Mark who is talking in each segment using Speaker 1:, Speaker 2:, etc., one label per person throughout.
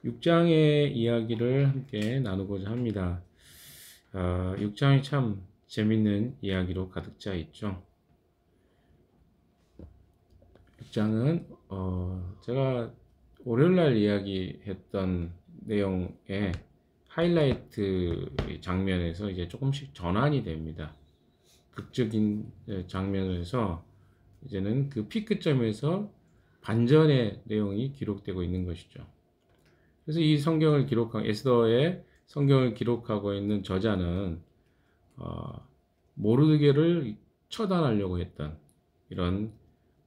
Speaker 1: 6장의 이야기를 함께 나누고자 합니다. 6장이 참 재밌는 이야기로 가득 차 있죠. 6장은 제가 월요일날 이야기했던 내용의 하이라이트 장면에서 이제 조금씩 전환이 됩니다. 극적인 장면에서 이제는 그 피크점에서 반전의 내용이 기록되고 있는 것이죠. 그래서 이 성경을 기록한 에스더의 성경을 기록하고 있는 저자는 모르드게를 처단하려고 했던 이런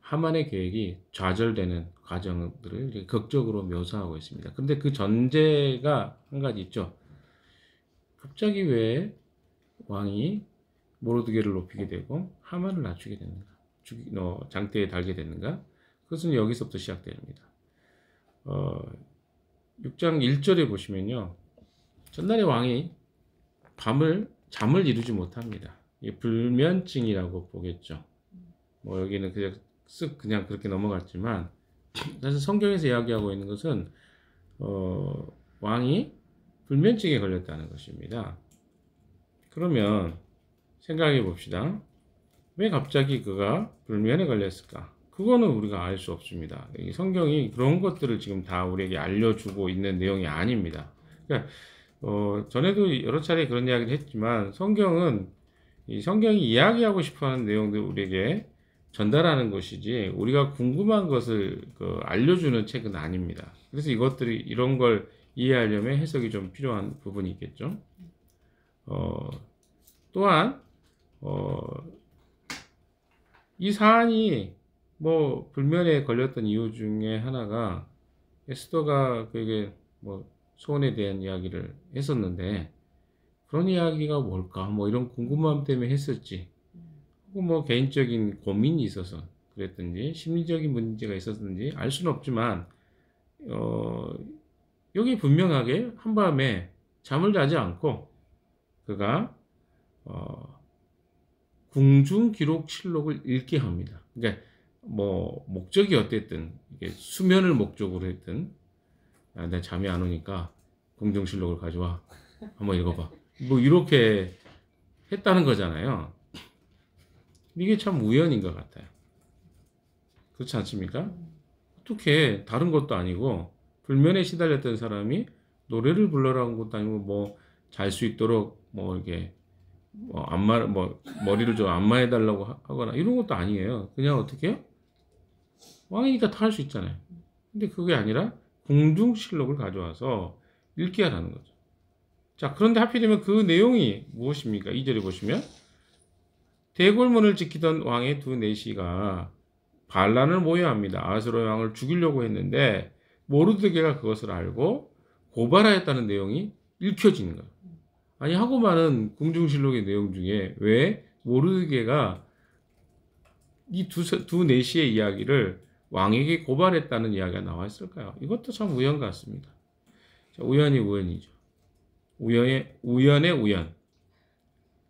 Speaker 1: 하만의 계획이 좌절되는 과정들을 극적으로 묘사하고 있습니다. 그런데 그 전제가 한 가지 있죠. 갑자기 왜 왕이 모르드게를 높이게 되고 하만을 낮추게 되는가? 장대에 달게 되는가? 그것은 여기서부터 시작됩니다. 6장 1절에 보시면요. 전날에 왕이 잠을 이루지 못합니다. 이게 불면증이라고 보겠죠. 뭐 여기는 그냥 그렇게 넘어갔지만 사실 성경에서 이야기하고 있는 것은 왕이 불면증에 걸렸다는 것입니다. 그러면 생각해 봅시다. 왜 갑자기 그가 불면에 걸렸을까? 그거는 우리가 알 수 없습니다. 이 성경이 그런 것들을 지금 다 우리에게 알려주고 있는 내용이 아닙니다. 그러니까 전에도 여러 차례 그런 이야기를 했지만 성경이 이야기하고 싶어하는 내용들 우리에게 전달하는 것이지 우리가 궁금한 것을 알려주는 책은 아닙니다. 그래서 이런 걸 이해하려면 해석이 좀 필요한 부분이 있겠죠. 또한 이 사안이 뭐 불면에 걸렸던 이유 중에 하나가 에스더가 그에게 뭐 소원에 대한 이야기를 했었는데 그런 이야기가 뭘까 뭐 이런 궁금함 때문에 했었지 혹은 뭐 개인적인 고민이 있어서 그랬든지 심리적인 문제가 있었든지 알 수는 없지만 여기 분명하게 한밤에 잠을 자지 않고 그가 궁중기록실록을 읽게 합니다. 그러니까 뭐 목적이 어땠든 이게 수면을 목적으로 했든 내 잠이 안 오니까 궁중실록을 가져와 한번 읽어봐 뭐 이렇게 했다는 거잖아요. 이게 참 우연인 것 같아요. 그렇지 않습니까? 어떻게 다른 것도 아니고 불면에 시달렸던 사람이 노래를 불러라는 것도 아니고 뭐 잘 수 있도록 뭐 이렇게 머리를 좀 안마해달라고 하거나 이런 것도 아니에요. 그냥 어떻게 해요? 왕이니까 다 할 수 있잖아요. 근데 그게 아니라 궁중실록을 가져와서 읽게 하라는 거죠. 자, 그런데 하필이면 그 내용이 무엇입니까? 2절에 보시면 대궐문을 지키던 왕의 두 내시가 반란을 모여합니다. 아하스로의 왕을 죽이려고 했는데 모르드게가 그것을 알고 고발하였다는 내용이 읽혀지는 거예요. 아니 하고 많은 궁중실록의 내용 중에 왜 모르드게가 이 두 내시의 이야기를 왕에게 고발했다는 이야기가 나와 있을까요? 이것도 참 우연 같습니다. 자, 우연이 우연이죠. 우연의 우연.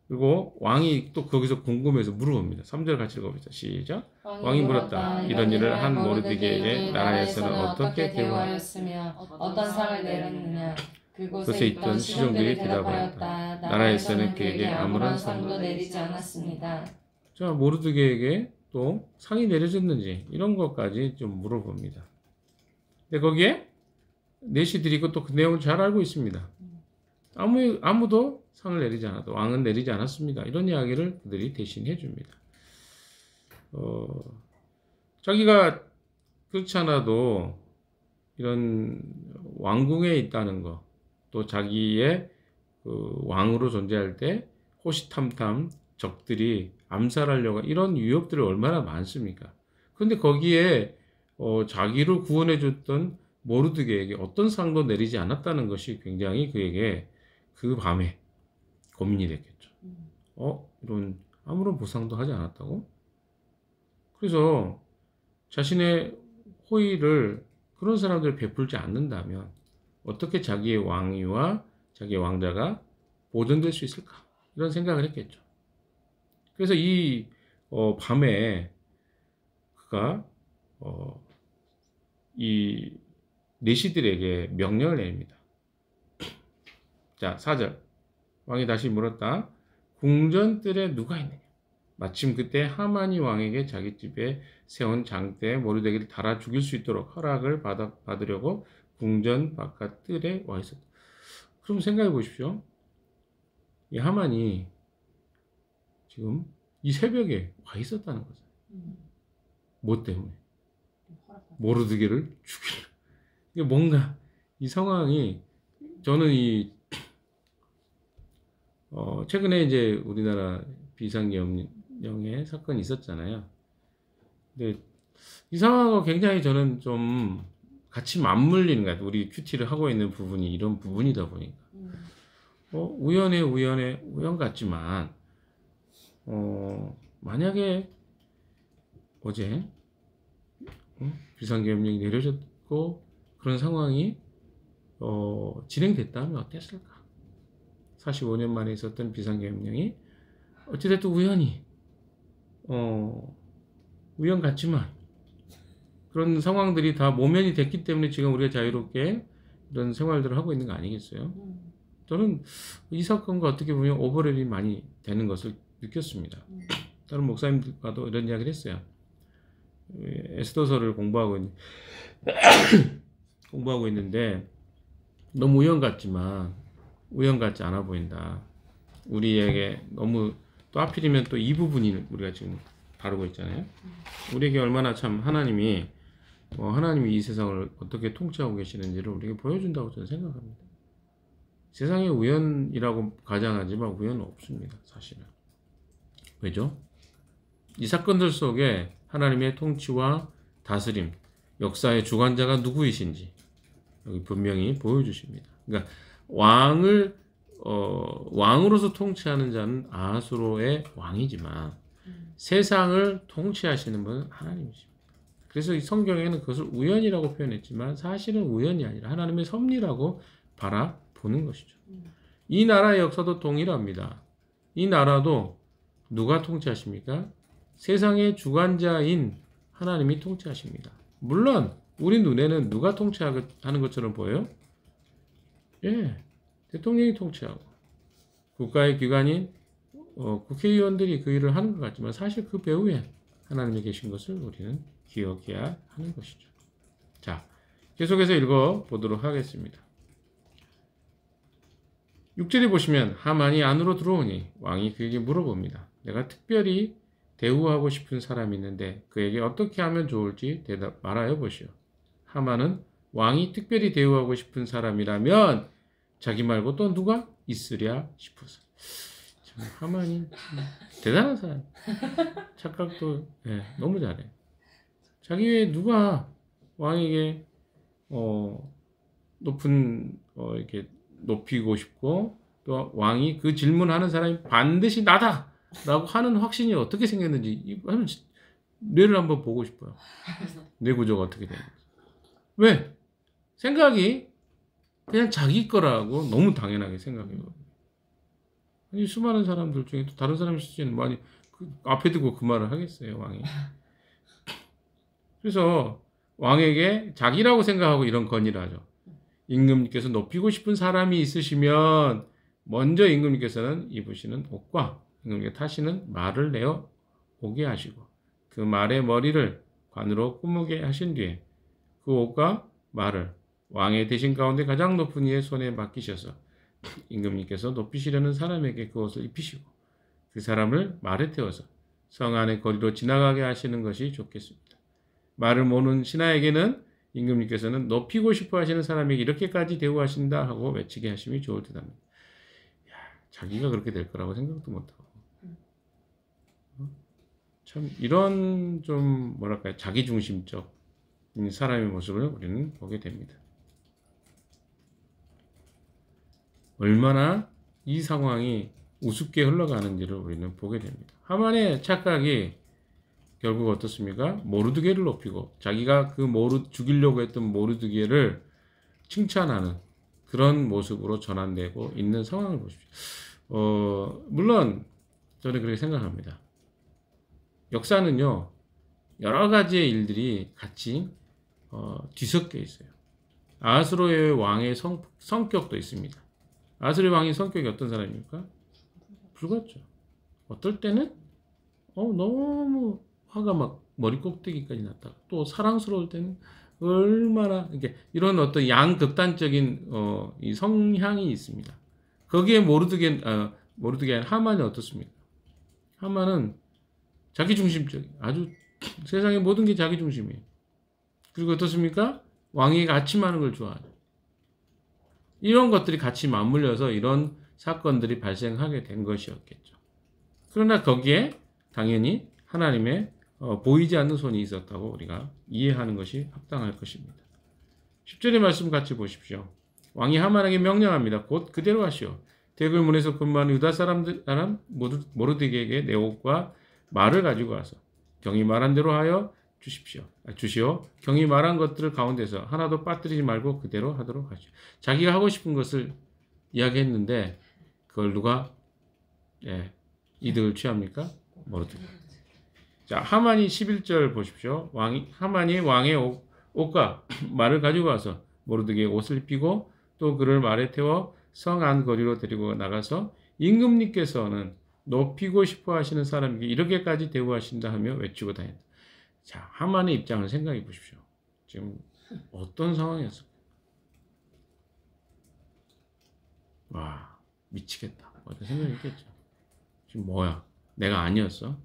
Speaker 1: 그리고 왕이 또 거기서 궁금해서 물어봅니다. 3절 같이 읽어봅시다. 시작. 왕이 물었다. 이런 일을 한 모르드게에게 나라에서는 어떻게 대우하였으며 어떤 상을 내렸느냐. 그곳에 있던 시종들이 대답하였다. 나라에서는 그에게 아무런 상도 내리지 않았습니다. 자, 모르드게에게 또 상이 내려졌는지 이런 것까지 좀 물어봅니다. 근데 거기에 내시들이 또 그 내용을 잘 알고 있습니다. 아무도 상을 내리지 않아도 왕은 내리지 않았습니다. 이런 이야기를 그들이 대신 해줍니다. 자기가 그렇지 않아도 이런 왕궁에 있다는 거, 또 자기의 왕으로 존재할 때 호시탐탐 적들이 암살하려고 이런 위협들이 얼마나 많습니까? 그런데 거기에 자기를 구원해줬던 모르드게에게 어떤 상도 내리지 않았다는 것이 굉장히 그에게 그 밤에 고민이 됐겠죠. 이런 아무런 보상도 하지 않았다고? 그래서 자신의 호의를 그런 사람들 베풀지 않는다면 어떻게 자기의 왕위와 자기의 왕자가 보존될 수 있을까? 이런 생각을 했겠죠. 그래서 이 밤에 그가 이 내시들에게 명령을 내립니다. 자, 4절. 왕이 다시 물었다. 궁전뜰에 누가 있느냐? 마침 그때 하만이 왕에게 자기 집에 세운 장대에 모르드게를 달아 죽일 수 있도록 허락을 받으려고 궁전 바깥 뜰에 와 있었다. 그럼 생각해 보십시오. 이 하만이 지금 이 새벽에 와 있었다는 거죠. 뭐 때문에? 모르드게를 죽이려. 이게 뭔가 이 상황이 저는 최근에 이제 우리나라 비상계엄령의 사건이 있었잖아요. 근데 이 상황하고 굉장히 저는 좀 같이 맞물리는 것 같아요. 우리 큐티를 하고 있는 부분이 이런 부분이다 보니까. 우연 같지만, 만약에 어제 비상계엄령이 내려졌고 그런 상황이 진행됐다면 어땠을까? 45년 만에 있었던 비상계엄령이 어찌됐든 우연 같지만 그런 상황들이 다 모면이 됐기 때문에 지금 우리가 자유롭게 이런 생활들을 하고 있는 거 아니겠어요? 저는 이 사건과 어떻게 보면 오버랩이 많이 되는 것을 느꼈습니다. 다른 목사님들과도 이런 이야기를 했어요. 에스더서를 공부하고 있는데 너무 우연 같지만 우연 같지 않아 보인다. 우리에게 너무 또 하필이면 또 이 부분이 우리가 지금 다루고 있잖아요. 우리에게 얼마나 참 하나님이 이 세상을 어떻게 통치하고 계시는지를 우리에게 보여준다고 저는 생각합니다. 세상에 우연이라고 가장하지만 우연은 없습니다. 사실은. 왜죠? 이 사건들 속에 하나님의 통치와 다스림, 역사의 주관자가 누구이신지 여기 분명히 보여주십니다. 그러니까 왕으로서 통치하는 자는 아하수로의 왕이지만 세상을 통치하시는 분은 하나님이십니다. 그래서 이 성경에는 그것을 우연이라고 표현했지만 사실은 우연이 아니라 하나님의 섭리라고 바라보는 것이죠. 이 나라의 역사도 동일합니다. 이 나라도 누가 통치하십니까? 세상의 주관자인 하나님이 통치하십니다. 물론 우리 눈에는 누가 통치하는 것처럼 보여요? 예, 대통령이 통치하고 국가의 기관인 국회의원들이 그 일을 하는 것 같지만 사실 그 배후에 하나님이 계신 것을 우리는 기억해야 하는 것이죠. 자, 계속해서 읽어보도록 하겠습니다. 6절에 보시면 하만이 안으로 들어오니 왕이 그에게 물어봅니다. 내가 특별히 대우하고 싶은 사람이 있는데 그에게 어떻게 하면 좋을지 대답 말하여 보시오. 하만은 왕이 특별히 대우하고 싶은 사람이라면 자기 말고 또 누가 있으랴 싶어서. 참 하만이 대단한 사람. 착각도 너무 잘해. 자기 외에 누가 왕에게 높은 이렇게 높이고 싶고 또 왕이 그 질문하는 사람이 반드시 나다 라고 하는 확신이 어떻게 생겼는지 뇌를 한번 보고 싶어요. 뇌 구조가 어떻게 되는지. 왜? 생각이 그냥 자기 거라고 너무 당연하게 생각해요. 아니, 수많은 사람들 중에 또 다른 사람일 수도 있는 많이 앞에 두고 그 말을 하겠어요, 왕이. 그래서 왕에게 자기라고 생각하고 이런 건의를 하죠. 임금님께서 높이고 싶은 사람이 있으시면 먼저 임금님께서는 입으시는 옷과 임금님께 타시는 말을 내어 오게 하시고 그 말의 머리를 관으로 꾸미게 하신 뒤에 그 옷과 말을 왕의 대신 가운데 가장 높은 이의 손에 맡기셔서 임금님께서 높이시려는 사람에게 그 옷을 입히시고 그 사람을 말에 태워서 성 안의 거리로 지나가게 하시는 것이 좋겠습니다. 말을 모는 신하에게는 임금님께서는 높이고 싶어 하시는 사람에게 이렇게까지 대우하신다 하고 외치게 하심이 좋을 듯합니다. 자기가 그렇게 될 거라고 생각도 못하고 참 이런 좀 뭐랄까요 자기중심적 사람의 모습을 우리는 보게 됩니다. 얼마나 이 상황이 우습게 흘러가는지를 우리는 보게 됩니다. 하만의 착각이 결국 어떻습니까? 모르드게를 높이고 자기가 죽이려고 했던 모르드게를 칭찬하는 그런 모습으로 전환되고 있는 상황을 보십시오. 물론 저는 그렇게 생각합니다. 역사는요 여러 가지의 일들이 같이 뒤섞여 있어요. 아하스로의 왕의 성격도 있습니다. 아하스로의 왕의 성격이 어떤 사람입니까? 불같죠. 어떨 때는 너무 화가 막 머리 꼭대기까지 났다가 또 사랑스러울 때는 얼마나 이런 어떤 양극단적인 이 성향이 있습니다. 거기에 모르드게 하만이 어떻습니까? 하만은 자기중심적인 아주 세상의 모든 게 자기중심이에요. 그리고 어떻습니까? 왕에게 아침하는 걸 좋아하죠. 이런 것들이 같이 맞물려서 이런 사건들이 발생하게 된 것이었겠죠. 그러나 거기에 당연히 하나님의 보이지 않는 손이 있었다고 우리가 이해하는 것이 합당할 것입니다. 10절의 말씀 같이 보십시오. 왕이 하만에게 명령합니다. 곧 그대로 하시오. 대궐문에서 근무하는 유다 사람 모르드게에게 내 옷과 말을 가지고 와서 경이 말한 대로 하여 주시오. 경이 말한 것들을 가운데서 하나도 빠뜨리지 말고 그대로 하도록 하시오. 자기가 하고 싶은 것을 이야기했는데 그걸 누가 이득을 취합니까? 모르드게. 자, 하만이 11절 보십시오. 하만이 왕의 옷과 말을 가지고 와서 모르드게의 옷을 입히고 또 그를 말에 태워 성 안 거리로 데리고 나가서 임금님께서는 높이고 싶어 하시는 사람에게 이렇게까지 대우하신다 하며 외치고 다녔다. 자, 하만의 입장을 생각해 보십시오. 지금 어떤 상황이었을까? 와, 미치겠다. 어떤 생각했겠죠. 지금 뭐야? 내가 아니었어?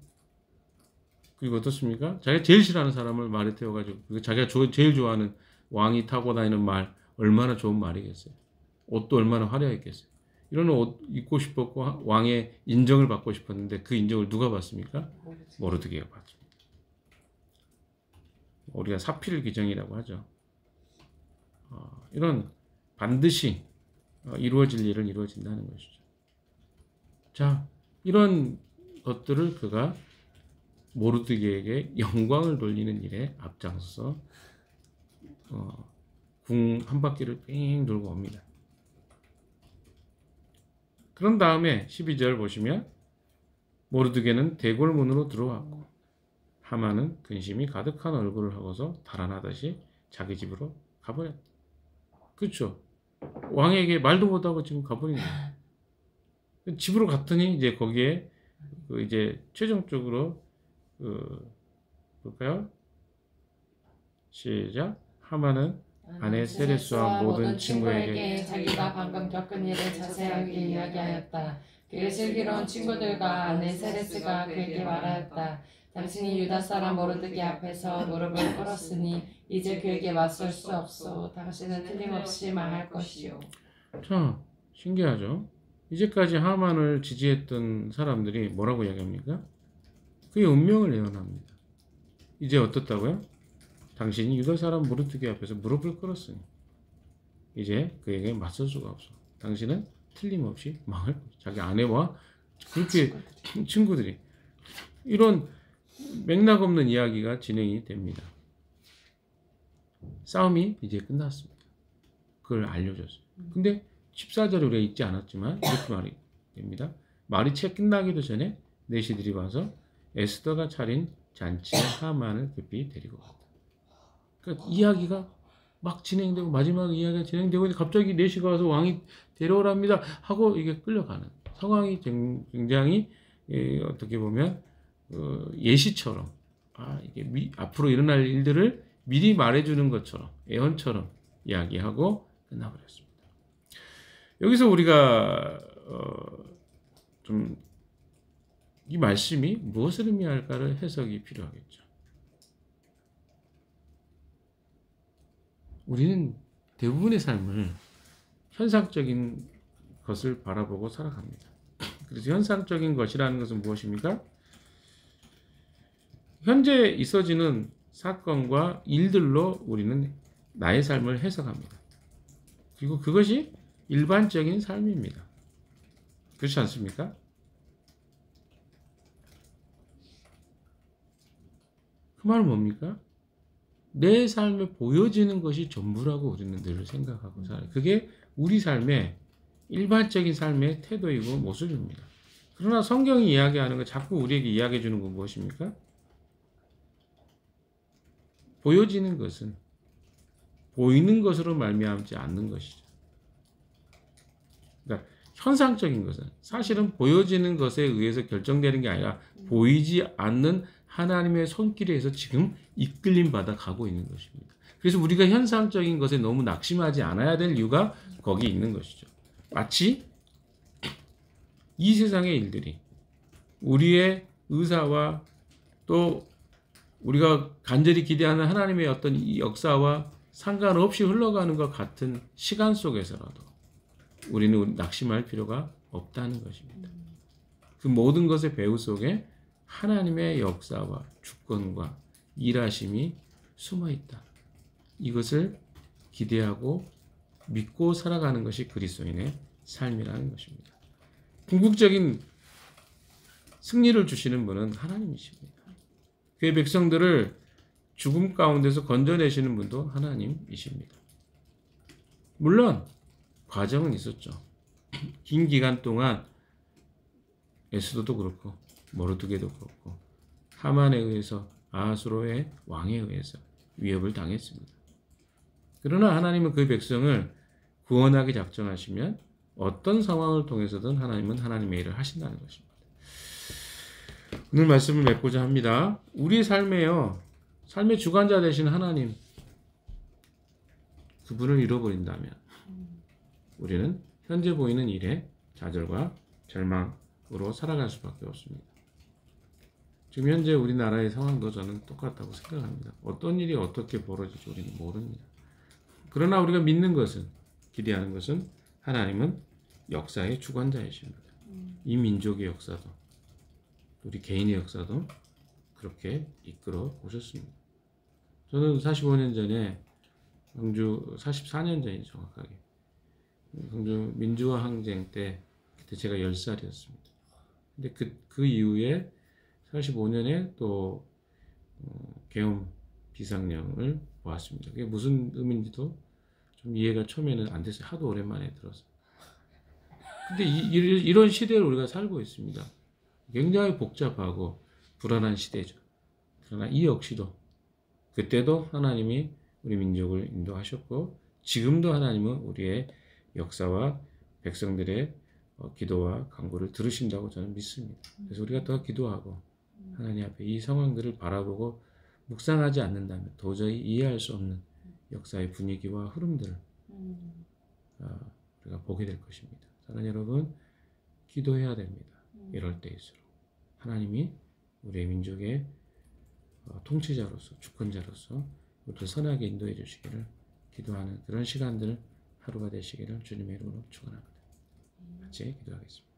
Speaker 1: 그리고 어떻습니까? 자기가 제일 싫어하는 사람을 말에 태워가지고 자기가 제일 좋아하는 왕이 타고 다니는 말 얼마나 좋은 말이겠어요. 옷도 얼마나 화려했겠어요. 이런 옷 입고 싶었고 왕의 인정을 받고 싶었는데 그 인정을 누가 받습니까? 모르드게가 받습니다. 우리가 사필 규정이라고 하죠. 이런 반드시 이루어질 일은 이루어진다는 것이죠. 자, 이런 것들을 그가 모르드게에게 영광을 돌리는 일에 앞장서서 궁 한 바퀴를 삥 돌고 옵니다. 그런 다음에 12절 보시면 모르드게는 대궐문으로 들어왔고 하만은 근심이 가득한 얼굴을 하고서 달아나듯이 자기 집으로 가버렸다. 그렇죠? 왕에게 말도 못하고 지금 가버린 거예요. 집으로 갔더니 이제 거기에 이제 최종적으로 볼까요? 시작. 하만은 아내 세레스와 모든 친구에게
Speaker 2: 자기가 방금 겪은 일을 자세하게 이야기하였다. 그의 슬기로운 친구들과 아내 세레스가 그에게 말하였다. 당신이 유다 사람 모르드게 앞에서 무릎을 꿇었으니 이제 그에게 맞설 수 없소. 당신은 틀림없이 망할 것이요.
Speaker 1: 자, 신기하죠? 이제까지 하만을 지지했던 사람들이 뭐라고 이야기합니까? 그의 운명을 예언합니다. 이제 어떻다고요? 당신이 유다 사람 모르드게 앞에서 무릎을 꿇었으니 이제 그에게 맞설 수가 없어. 당신은 틀림없이 망할 것이다. 자기 아내와 그렇게 친구들이 이런 맥락 없는 이야기가 진행이 됩니다. 싸움이 이제 끝났습니다. 그걸 알려줬어요. 근데 14절에 우리가 읽지 않았지만 이렇게 말이 됩니다. 말이 채 끝나기도 전에 내시들이 와서 에스더가 차린 잔치에 하만을 급히 데리고 갔다. 그러니까 이야기가 막 진행되고 마지막 이야기가 진행되고 갑자기 내시가 와서 왕이 데려오랍니다 하고 이게 끌려가는 상황이 굉장히 어떻게 보면 예시처럼 이게 앞으로 일어날 일들을 미리 말해주는 것처럼 예언처럼 이야기하고 끝나버렸습니다. 여기서 우리가 좀 이 말씀이 무엇을 의미할까를 해석이 필요하겠죠. 우리는 대부분의 삶을 현상적인 것을 바라보고 살아갑니다. 그래서 현상적인 것이라는 것은 무엇입니까? 현재 있어지는 사건과 일들로 우리는 나의 삶을 해석합니다. 그리고 그것이 일반적인 삶입니다. 그렇지 않습니까? 그 말은 뭡니까? 내 삶에 보여지는 것이 전부라고 우리는 늘 생각하고 살아요. 그게 우리 삶의 일반적인 삶의 태도이고 모습입니다. 그러나 성경이 이야기하는 거 자꾸 우리에게 이야기해 주는 건 무엇입니까? 보여지는 것은 보이는 것으로 말미암지 않는 것이죠. 그러니까 현상적인 것은 사실은 보여지는 것에 의해서 결정되는 게 아니라 보이지 않는 하나님의 손길에 의해서 지금 이끌림 받아 가고 있는 것입니다. 그래서 우리가 현상적인 것에 너무 낙심하지 않아야 될 이유가 거기 있는 것이죠. 마치 이 세상의 일들이 우리의 의사와 또 우리가 간절히 기대하는 하나님의 어떤 이 역사와 상관없이 흘러가는 것 같은 시간 속에서라도 우리는 낙심할 필요가 없다는 것입니다. 그 모든 것의 배후 속에 하나님의 역사와 주권과 일하심이 숨어 있다. 이것을 기대하고 믿고 살아가는 것이 그리스도인의 삶이라는 것입니다. 궁극적인 승리를 주시는 분은 하나님이십니다. 그의 백성들을 죽음 가운데서 건져내시는 분도 하나님이십니다. 물론 과정은 있었죠. 긴 기간 동안 에스더도 그렇고 모르드게도 그렇고 하만에 의해서 아하수로의 왕에 의해서 위협을 당했습니다. 그러나 하나님은 그 백성을 구원하게 작정하시면 어떤 상황을 통해서든 하나님은 하나님의 일을 하신다는 것입니다. 오늘 말씀을 맺고자 합니다. 우리 삶의 주관자 되신 하나님, 그분을 잃어버린다면 우리는 현재 보이는 일에 좌절과 절망으로 살아갈 수밖에 없습니다. 지금 현재 우리나라의 상황도 저는 똑같다고 생각합니다. 어떤 일이 어떻게 벌어질지 우리는 모릅니다. 그러나 우리가 믿는 것은, 기대하는 것은 하나님은 역사의 주관자이십니다. 이 민족의 역사도 우리 개인의 역사도 그렇게 이끌어 오셨습니다. 저는 45년 전에 광주 44년 전이죠, 정확하게. 광주 민주화 항쟁 때 그때 제가 10살이었습니다. 근데 그 이후에 45년에 또 계엄 비상령을 보았습니다. 그게 무슨 의미인지도 좀 이해가 처음에는 안 됐어요. 하도 오랜만에 들어서. 근데 이런 시대를 우리가 살고 있습니다. 굉장히 복잡하고 불안한 시대죠. 그러나 이 역시도 그때도 하나님이 우리 민족을 인도하셨고 지금도 하나님은 우리의 역사와 백성들의 기도와 간구를 들으신다고 저는 믿습니다. 그래서 우리가 더 기도하고 하나님 앞에 이 상황들을 바라보고 묵상하지 않는다면 도저히 이해할 수 없는 역사의 분위기와 흐름들을 우리가 보게 될 것입니다. 사랑하는 여러분, 기도해야 됩니다. 이럴 때일수록 하나님이 우리의 민족의 통치자로서 주권자로서 우리를 선하게 인도해 주시기를 기도하는 그런 시간들 하루가 되시기를 주님의 이름으로 축원합니다. 같이 기도하겠습니다.